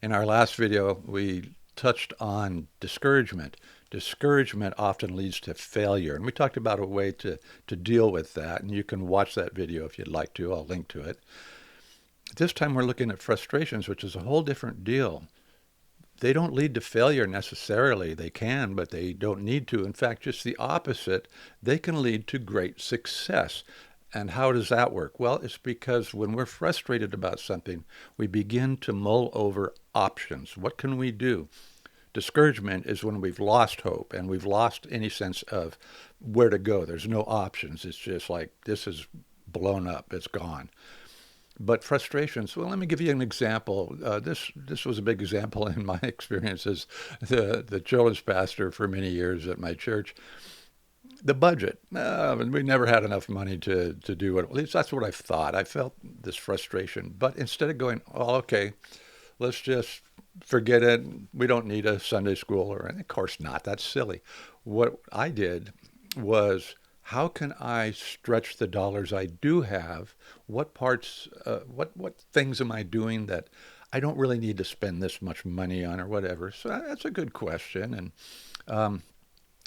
In our last video, we touched on discouragement. Discouragement often leads to failure, and we talked about a way to deal with that, and you can watch that video if you'd like to. I'll link to it. This time we're looking at frustrations, which is a whole different deal. They don't lead to failure necessarily. They can, but they don't need to. In fact, just the opposite. They can lead to great success. And how does that work? Well, it's because when we're frustrated about something, we begin to mull over options. What can we do? Discouragement is when we've lost hope and we've lost any sense of where to go. There's no options. It's just like, this is blown up. It's gone. But frustrations, well, let me give you an example. This was a big example in my experience as the children's pastor for many years at my church. The budget. We never had enough money to do it. At least that's what I thought. I felt this frustration. But instead of going, oh, okay, let's just forget it. We don't need a Sunday school or anything. Of course not. That's silly. What I did was, how can I stretch the dollars I do have? What parts, what things am I doing that I don't really need to spend this much money on or whatever? So that's a good question. And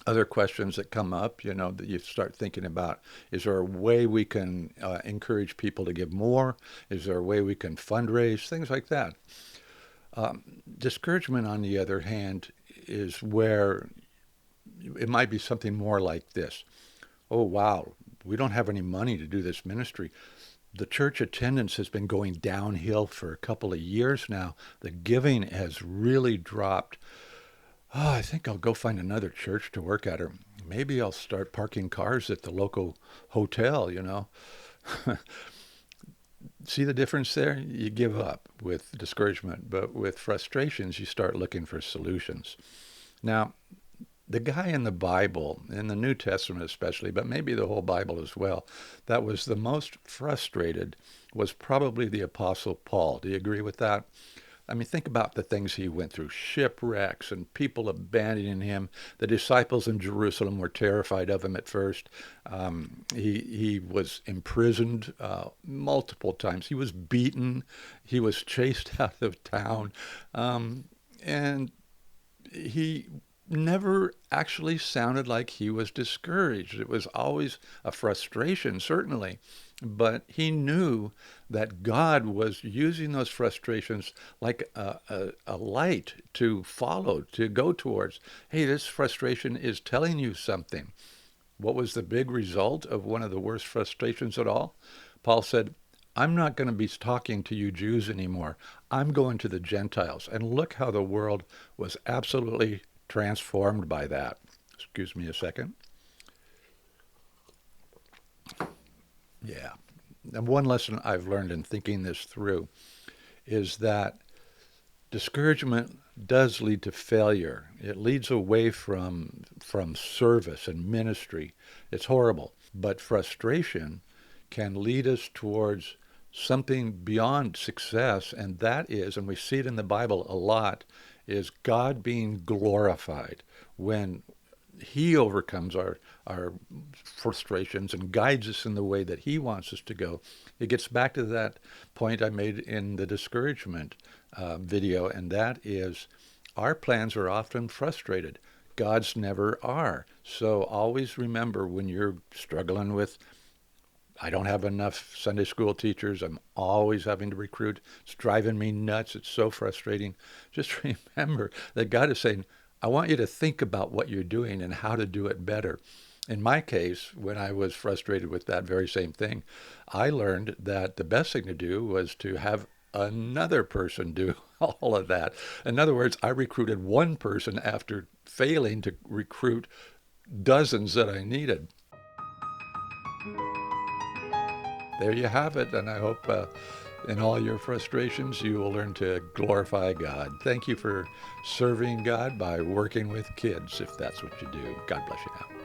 other questions that come up, that you start thinking about, is there a way we can encourage people to give more? Is there a way we can fundraise? Things like that. Discouragement, on the other hand, is where it might be something more like this. Oh, wow, we don't have any money to do this ministry. The church attendance has been going downhill for a couple of years now. The giving has really dropped. Oh, I think I'll go find another church to work at, or maybe I'll start parking cars at the local hotel, See the difference there? You give up with discouragement, but with frustrations, you start looking for solutions. Now, the guy in the Bible, in the New Testament especially, but maybe the whole Bible as well, that was the most frustrated was probably the Apostle Paul. Do you agree with that? I mean, think about the things he went through, shipwrecks and people abandoning him. The disciples in Jerusalem were terrified of him at first. He was imprisoned multiple times. He was beaten. He was chased out of town. And he never actually sounded like he was discouraged. It was always a frustration, certainly. But he knew that God was using those frustrations like a light to follow, to go towards. Hey, this frustration is telling you something. What was the big result of one of the worst frustrations at all? Paul said, I'm not going to be talking to you Jews anymore. I'm going to the Gentiles. And look how the world was absolutely transformed by that. Excuse me a second. Yeah. And one lesson I've learned in thinking this through is that discouragement does lead to failure. It leads away from service and ministry. It's horrible. But frustration can lead us towards something beyond success, and that is, and we see it in the Bible a lot, is God being glorified when he overcomes our frustrations and guides us in the way that he wants us to go. It gets back to that point I made in the discouragement video, and that is, our plans are often frustrated. God's never are. So always remember, when you're struggling with, I don't have enough Sunday school teachers, I'm always having to recruit, it's driving me nuts, it's so frustrating. Just remember that God is saying, I want you to think about what you're doing and how to do it better. In my case, when I was frustrated with that very same thing, I learned that the best thing to do was to have another person do all of that. In other words, I recruited one person after failing to recruit dozens that I needed. There you have it, and I hope in all your frustrations you will learn to glorify God. Thank you for serving God by working with kids, if that's what you do. God bless you now.